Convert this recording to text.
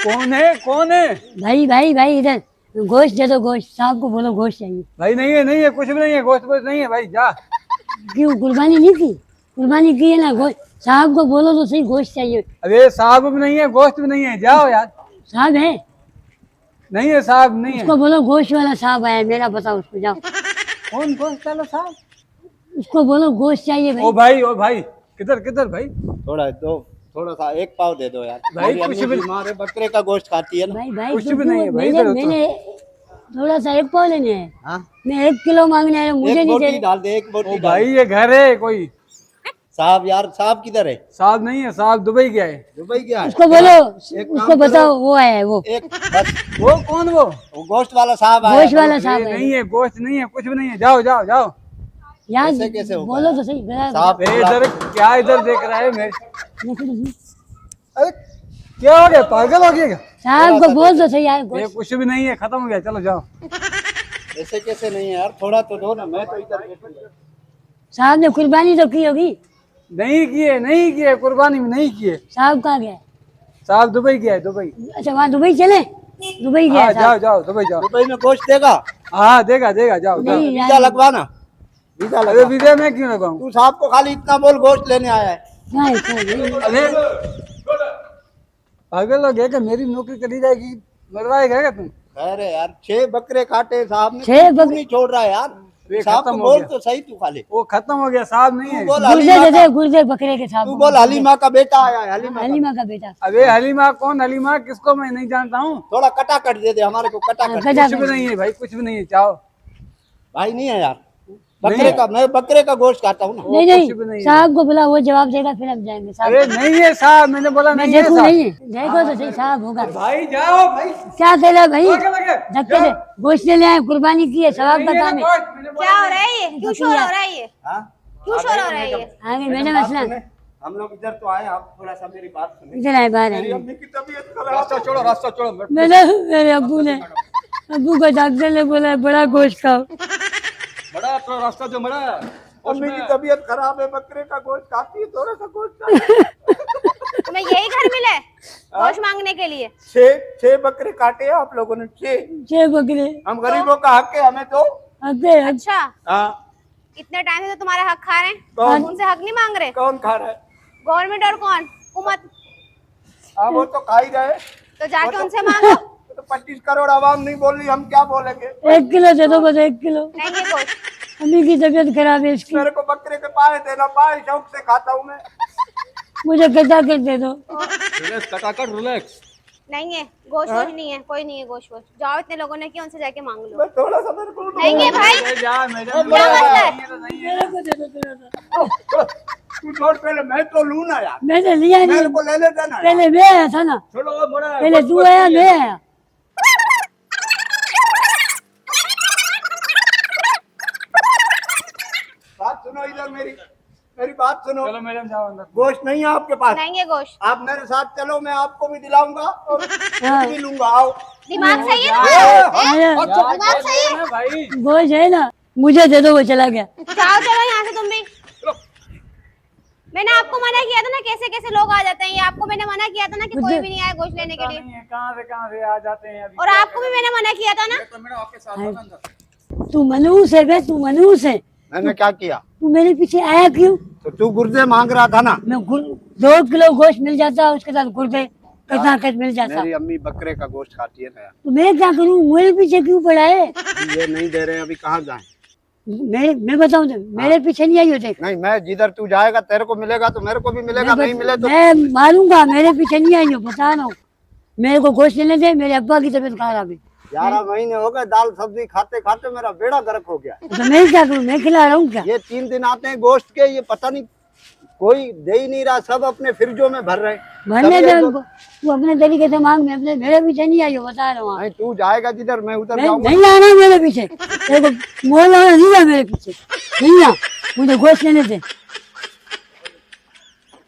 कौन है कौन है? भाई भाई भाई इधर गोश्त दे दो, गोश्त। साहब को बोलो गोश्त चाहिए। भाई नहीं है कुछ भी नहीं है, गोश्त वोश्त नहीं है भाई, जा। क्यों कुर्बानी नहीं की? कुर्बानी की है ना, गोश्त। साहब को बोलो तो सही, गोश्त चाहिए। अरे साहब भी नहीं है, गोश्त भी नहीं है, जाओ यार। साहब है? नहीं है साहब, नहीं है। उसको बोलो गोश्त वाला साहब आया, मेरा बताओ उसको, जाओ। कौन गोश्त वाला साहब? उसको बोलो गोश्त चाहिए भाई। ओ भाई किधर किधर भाई? थोड़ा सा एक पाव दे दो यार। भाई कुछ भी हमारे बकरे का गोश्त खाती है ना। भाई भाई कुछ भी नहीं है भाई, मैंने थोड़ा सा एक पाव लेने हैं। हाँ? मैं 1 किलो मांगने आया, मुझे एक नहीं बोटी दे। डाल दे, एक बोटी ओ डाल भाई ये घर है कोई? साहब यार, साहब किधर है? साहब नहीं है, साहब दुबई गया है। दुबई गया है? उसको बोलो, एक उसको काम बताओ वो आया है वो। एक बस वो कौन वो? गोश्त वाला साहब आया। गोश्त वाला साहब ये है। नहीं है, गोश्त नहीं है, कुछ भी नहीं है, जाओ जाओ जाओ। यार ऐसे कैसे होगा बोलो तो सही। साहब इधर क्या इधर देख रहा है मेरे? साहब अरे क्या हो गया, पागल हो गया क्या? को बोल तो सही यार, ये गोश्त। कुछ भी नहीं है, खत्म हो गया, चलो जाओ। ऐसे कैसे नहीं है यार, थोड़ा तो दो ना। मैं तो इधर साहब ने कुर्बानी तो की होगी। नहीं किए कुर्बानी में, नहीं किए। साहब कहाँ गया? साहब दुबई गया है, दुबई। अच्छा वहाँ दुबई चले? दुबई गया हाँ साहब। जाओ जाओ दुबई जाओ। दुबई में गोश्त देगा? हाँ देगा जाओ जाओ। नहीं वीजा यार, लगवाना, वीजा अरे लगवा। वीजा में क्यों लगाऊं? तू साहब को खाली इतना बोल गोश्त लेने आया है। नहीं। अरे पागल हो गया क्या? मेरी नौकरी चली जाएगी, मरवाएगा क्या तुम? अरे यार 6 बकरे काटे साहब ने, 6 तू नहीं छोड़ रहा है यार। ये साहब खत्म को हो बोल गया। तो सही तू खाली। वो खत्म हो गया, साहब नहीं है। तू बोल गुर्दे हलीमा दे का, दे, गुर्दे बकरे के साहब। तू बोल हलीमा का बेटा आया है। हलीमा का। हलीमा का बेटा। अबे हलीमा कौन? हलीमा किसको? मैं नहीं जानता हूँ। थोड़ा कटा कट दे दे हमारे को, कटा कट। गजा कुछ भी नहीं है भाई, कुछ भी नहीं है, जाओ। भाई नहीं है यार, बकरे का, मैं बकरे का गोश्त खाता हूँ ना। नहीं कुछ भी नहीं नहीं, है। साहब को बुला, वो जवाब देगा, फिर हम जाएंगे। साहब अरे नहीं है साहब, मैंने बोला मैं नहीं है देखूं, साहब। नहीं है, देखो तो सही, साहब होगा। भाई जाओ भाई। क्या कह रहा भाई? लगे, लगे, धक्के से गोश्त ले आए, कुर्बानी की है, सवाब का काम है। क्या हो रहा है ये? क्यों शोर हो रहा है ये? हाँ? क्यों शोर हो रहा है ये? आगे मैंने बात मसला। सुने, हम लोग इधर तो आए, आप थोड़ा सा मेरी बात सुने। इधर आए, बाहर मेरी आए। अम्मी की तबीयत खराब। रास्ता छोड़ो। मेरे अब्बू को डॉक्टर ने बोला है, बड़ा गोश्त खाओ। बड़ा तो रास्ता जो बड़ा है। अम्मी की तबीयत खराब है, बकरे का गोश्त खाती है, थोड़ा सा गोश्त खाती तुम्हें यही घर मिले गोश्त मांगने के लिए? है। 6 बकरे काटे हैं आप लोगों ने, 6। 6 बकरे। हम गरीबों का हक है, हमें तो। अच्छा, हाँ। इतने टाइम से तो तुम्हारा हक खा रहे हैं, कौन? उनसे हक नहीं मांग रहे? कौन खा रहा है? गवर्नमेंट और कौन? हुकूमत। हाँ वो तो खा ही रहे। तो जाके उनसे मांगो। तो 25 करोड़ आवाम नहीं बोल रही, हम क्या बोलेंगे? 1 किलो दे दो, बस 1 किलो। नहीं ये गोश्त। अम्मी की तबीयत खराब है इसकी, मेरे को बकरे के पाए देना, पाए शौक से खाता हूँ मैं। मुझे कटा कर दे दो। रिलैक्स, कटाकट रिलैक्स। नहीं है गोश्त, वोश्त नहीं है, कोई नहीं है गोश्त वोश्त। जाओ, इतने लोगों ने किया, उनसे जाके मांग लो। मैं थोड़ा सा मेरे को नहीं है भाई, जा क्या मसला है? मेरे को दे दो थोड़ा सा। तू छोड़, पहले मैं तो लूँ ना यार, मैंने लिया मेरे नहीं, को ले ले देना यार। पहले मैं आया था ना, छोड़ो बड़ा। पहले तू आया, मैं आया। बात सुनो इधर, मेरी बात सुनो। चलो मैडम जाओ अंदर। गोश्त नहीं है आपके पास? नहीं है गोश्त। आप मेरे साथ चलो, मैं आपको भी दिलाऊंगा और हाँ। भी लूंगा। आओ। दिमाग सही है तुम्हारा? आया। दिमाग सही है? भाई गोश्त है ना, मुझे दे दो, वो चला गया। जाओ चलो यहाँ से तुम भी। मैंने आपको मना किया था ना, कैसे कैसे लोग आ जाते हैं। ये आपको मैंने मना किया था ना कि कोई भी नहीं आया गोश्त लेने के लिए। कहाँ से आ जाते हैं अभी। और आपको भी मैंने मना किया था ना। तो मैडम आपके साथ चलो अंदर। तू मनूस है बे, तू मनूस है। मैंने क्या किया? तू मेरे पीछे आया क्यों? तो तू गुर्दे मांग रहा था ना। मैं 2 किलो गोश्त मिल जाता, उसके साथ गुर्दे कटाकट मिल जाता। मेरी अम्मी बकरे का गोश्त खाती है ना यार। तो मैं क्या करूं? मेरे पीछे क्यों पड़ा है? ये नहीं दे रहे, अभी कहाँ जाएं? मैं बताऊं तो मेरे पीछे नहीं आई हो। देख, नहीं, मैं जिधर तू जाएगा तेरे को मिलेगा तो मेरे को भी मिलेगा, नहीं मिले तो। मैं मारूंगा, मेरे पीछे नहीं आई हो, बता रहा हूँ। मेरे को गोश्त लेने दे, मेरे अब्बा की तबीयत खराब है। 11 महीने हो गए दाल सब्जी खाते खाते मेरा बेड़ा गर्क हो गया। तो मैं क्या करूं? मैं खिला रहा हूँ क्या? ये 3 दिन आते हैं गोश्त के, ये पता नहीं कोई दे ही नहीं रहा, सब अपने फ्रिजों में भर रहे। भरने दे उनको, तू अपने तरीके से मांग। मैं अपने, मेरे पीछे नहीं आई हो, बता रहा हूँ। नहीं, तू जाएगा जिधर मैं उधर मैं जाऊंगा। नहीं आना मेरे पीछे, तेरे को मोल आना नहीं था मेरे पीछे, नहीं आ, मुझे गोश्त लेने दे।